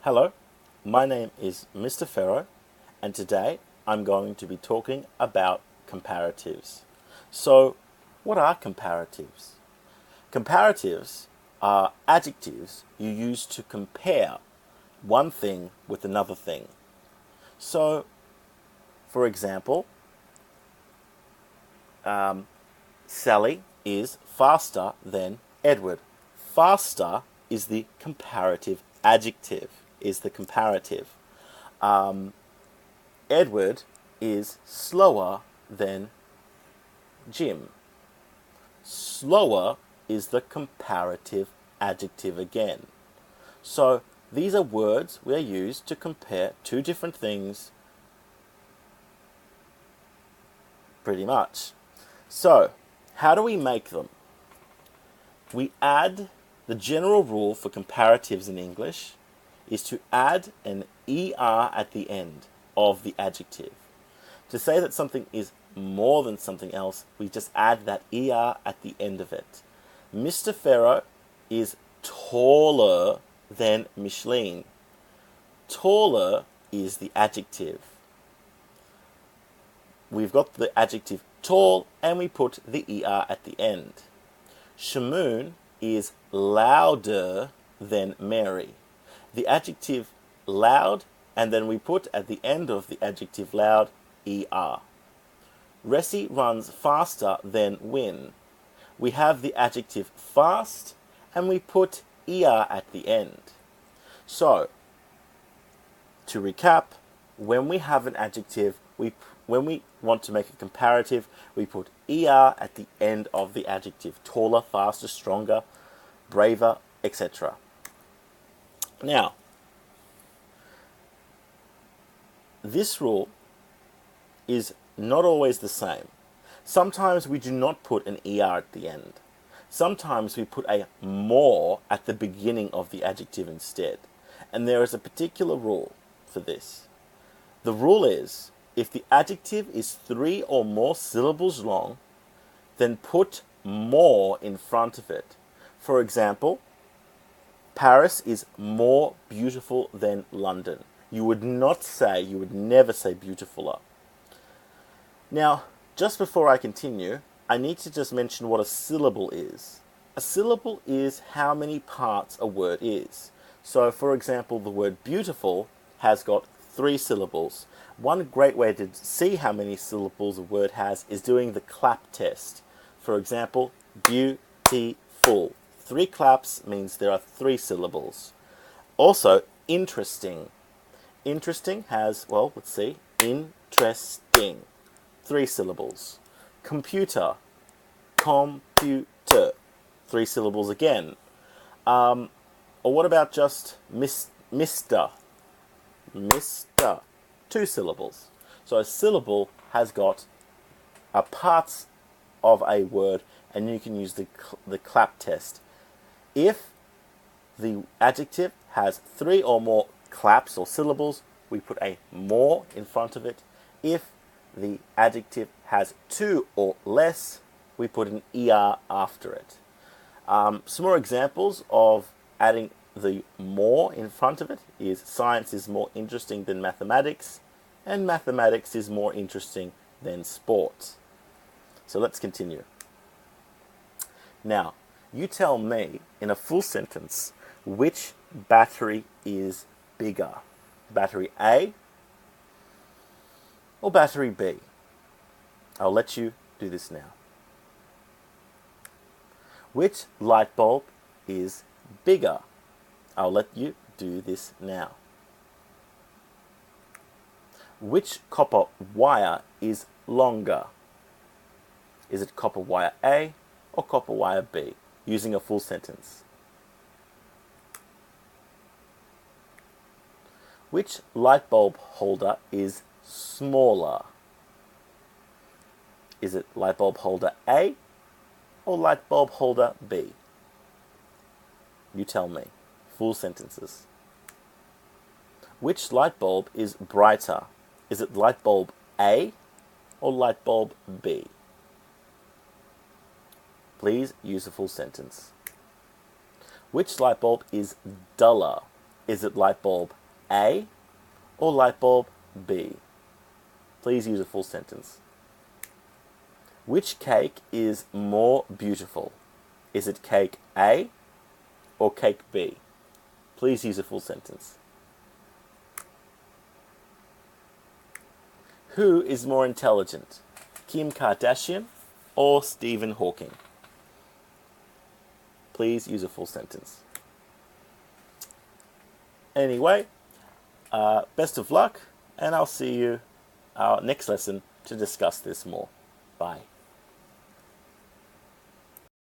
Hello, my name is Mr. Ferro, and today I'm going to be talking about comparatives. So, what are comparatives? Comparatives are adjectives you use to compare one thing with another thing. So, for example, Sally is faster than Edward. Faster is the comparative adjective, is the comparative. Edward is slower than Jim. Slower is the comparative adjective again. So these are words we are used to compare two different things pretty much. So how do we make them? We add the general rule for comparatives in English is to add an ER at the end of the adjective. To say that something is more than something else, we just add that ER at the end of it. Mr. Ferro is taller than Micheline. Taller is the adjective. We've got the adjective tall and we put the ER at the end. Shamoon is louder than Mary. The adjective loud, and then we put at the end of the adjective loud, ER. Ressi runs faster than Win. We have the adjective fast, and we put ER at the end. So, to recap, when we have an adjective, when we want to make a comparative, we put ER at the end of the adjective. Taller, faster, stronger, braver, etc. Now, this rule is not always the same. Sometimes we do not put an ER at the end. Sometimes we put a more at the beginning of the adjective instead. And there is a particular rule for this. The rule is, if the adjective is 3 or more syllables long, then put more in front of it. For example, Paris is more beautiful than London. You would never say beautifuler. Now, just before I continue, I need to just mention what a syllable is. A syllable is how many parts a word is. So, for example, the word beautiful has got 3 syllables. One great way to see how many syllables a word has is doing the clap test. For example, beautiful. 3 claps means there are 3 syllables. Also, interesting. Interesting has, well, let's see, interesting. 3 syllables. Computer. Computer. 3 syllables again. Or what about just Mr.? Mr. 2 syllables. So a syllable has got parts of a word, and you can use the clap test. If the adjective has 3 or more claps or syllables, we put a more in front of it. If the adjective has 2 or less, we put an ER after it. Some more examples of adding the more in front of it is science is more interesting than mathematics, and mathematics is more interesting than sports. So let's continue. Now, you tell me in a full sentence which battery is bigger. Battery A or battery B? I'll let you do this now. Which light bulb is bigger? I'll let you do this now. Which copper wire is longer? Is it copper wire A or copper wire B? Using a full sentence. Which light bulb holder is smaller? Is it light bulb holder A or light bulb holder B? You tell me. Full sentences. Which light bulb is brighter? Is it light bulb A or light bulb B? Please use a full sentence. Which light bulb is duller? Is it light bulb A or light bulb B? Please use a full sentence. Which cake is more beautiful? Is it cake A or cake B? Please use a full sentence. Who is more intelligent, Kim Kardashian or Stephen Hawking? Please use a full sentence. Anyway, best of luck, and I'll see you our next lesson to discuss this more. Bye.